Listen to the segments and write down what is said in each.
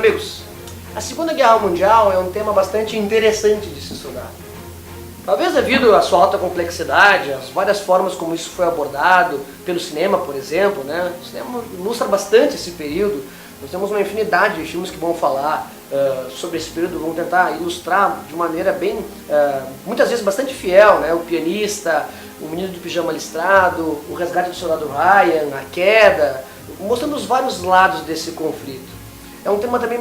Amigos, a Segunda Guerra Mundial é um tema bastante interessante de se estudar. Talvez devido à sua alta complexidade, às várias formas como isso foi abordado pelo cinema, por exemplo, né? O cinema ilustra bastante esse período. Nós temos uma infinidade de filmes que vão falar sobre esse período, vão tentar ilustrar de maneira bem, muitas vezes bastante fiel, né? O Pianista, O Menino do Pijama Listrado, O Resgate do Soldado Ryan, A Queda, mostrando os vários lados desse conflito. É um tema também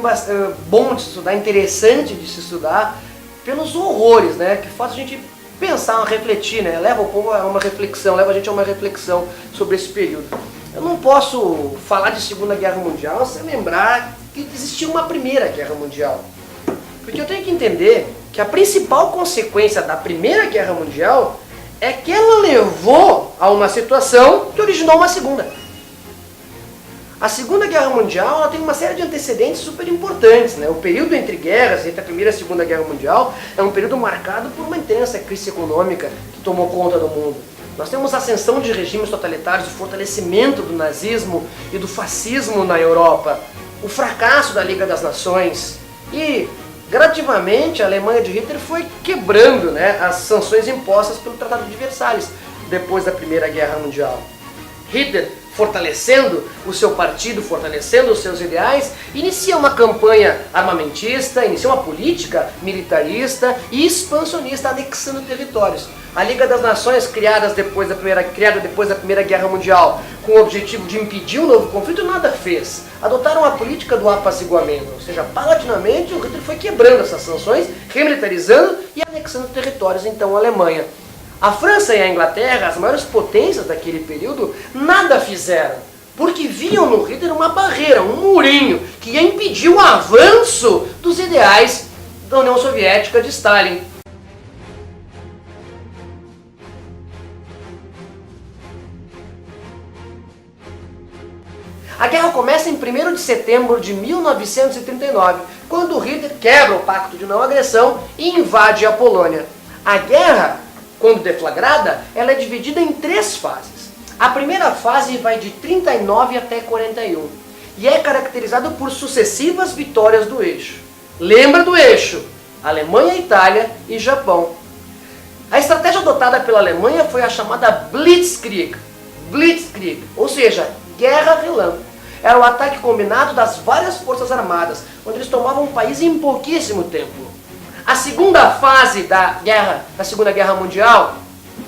bom de se estudar, interessante de se estudar, pelos horrores, né, que faz a gente pensar, refletir, né, leva o povo a uma reflexão, leva a gente a uma reflexão sobre esse período. Eu não posso falar de Segunda Guerra Mundial sem lembrar que existia uma Primeira Guerra Mundial. Porque eu tenho que entender que a principal consequência da Primeira Guerra Mundial é que ela levou a uma situação que originou uma segunda. A Segunda Guerra Mundial ela tem uma série de antecedentes super importantes, né? O período entre guerras, entre a Primeira e a Segunda Guerra Mundial, é um período marcado por uma intensa crise econômica que tomou conta do mundo. Nós temos a ascensão de regimes totalitários, o fortalecimento do nazismo e do fascismo na Europa, o fracasso da Liga das Nações e, gradativamente, a Alemanha de Hitler foi quebrando, né, as sanções impostas pelo Tratado de Versalhes depois da Primeira Guerra Mundial. Hitler, fortalecendo o seu partido, fortalecendo os seus ideais, inicia uma campanha armamentista, inicia uma política militarista e expansionista, anexando territórios. A Liga das Nações, criada depois da Primeira Guerra Mundial, com o objetivo de impedir um novo conflito, nada fez. Adotaram a política do apaziguamento, ou seja, paulatinamente o Hitler foi quebrando essas sanções, remilitarizando e anexando territórios, então, à Alemanha. A França e a Inglaterra, as maiores potências daquele período, nada fizeram, porque viam no Hitler uma barreira, um murinho, que ia impedir o avanço dos ideais da União Soviética de Stalin. A guerra começa em 1º de setembro de 1939, quando Hitler quebra o pacto de não agressão e invade a Polônia. A guerra, quando deflagrada, ela é dividida em 3 fases. A primeira fase vai de 39 até 41 e é caracterizada por sucessivas vitórias do eixo. Lembra do eixo? Alemanha, Itália e Japão. A estratégia adotada pela Alemanha foi a chamada Blitzkrieg. Blitzkrieg, ou seja, guerra relâmpago. Era o ataque combinado das várias forças armadas, onde eles tomavam o país em pouquíssimo tempo. A segunda fase da Segunda Guerra Mundial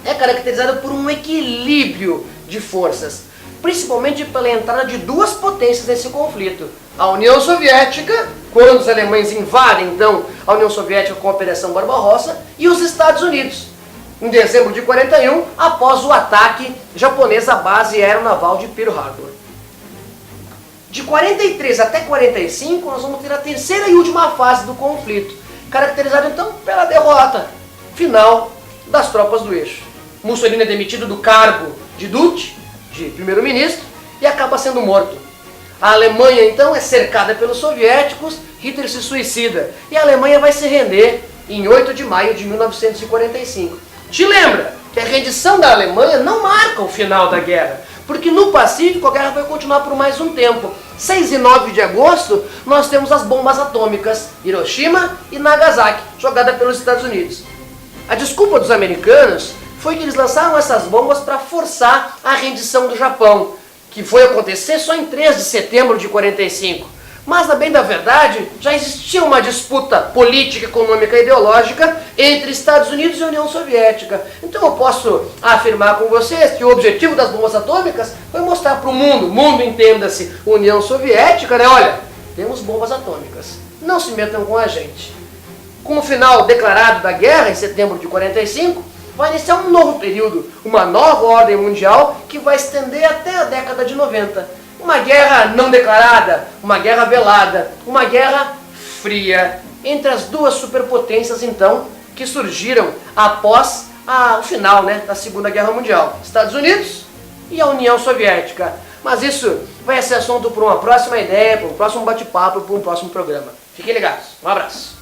é caracterizada por um equilíbrio de forças, principalmente pela entrada de 2 potências nesse conflito. A União Soviética, quando os alemães invadem então a União Soviética com a Operação Barbarossa, e os Estados Unidos, em dezembro de 41, após o ataque japonês à base aeronaval de Pearl Harbor. De 43 até 45, nós vamos ter a terceira e última fase do conflito, caracterizado então pela derrota final das tropas do eixo. Mussolini é demitido do cargo de Duce, de primeiro-ministro, e acaba sendo morto. A Alemanha então é cercada pelos soviéticos, Hitler se suicida e a Alemanha vai se render em 8 de maio de 1945. Te lembra que a rendição da Alemanha não marca o final da guerra, porque no Pacífico a guerra vai continuar por mais um tempo. 6 e 9 de agosto nós temos as bombas atômicas Hiroshima e Nagasaki, jogadas pelos Estados Unidos. A desculpa dos americanos foi que eles lançaram essas bombas para forçar a rendição do Japão, que foi acontecer só em 3 de setembro de 45. Mas, na bem da verdade, já existia uma disputa política, econômica e ideológica entre Estados Unidos e União Soviética. Então eu posso afirmar com vocês que o objetivo das bombas atômicas foi mostrar para o mundo entenda-se, União Soviética, né? Olha, temos bombas atômicas, não se metam com a gente. Com o final declarado da guerra, em setembro de 45, vai iniciar um novo período, uma nova ordem mundial que vai estender até a década de 90. Uma guerra não declarada, uma guerra velada, uma guerra fria entre as 2 superpotências então que surgiram após o final, né, da Segunda Guerra Mundial, Estados Unidos e a União Soviética. Mas isso vai ser assunto para uma próxima ideia, para um próximo bate-papo, para um próximo programa. Fiquem ligados. Um abraço.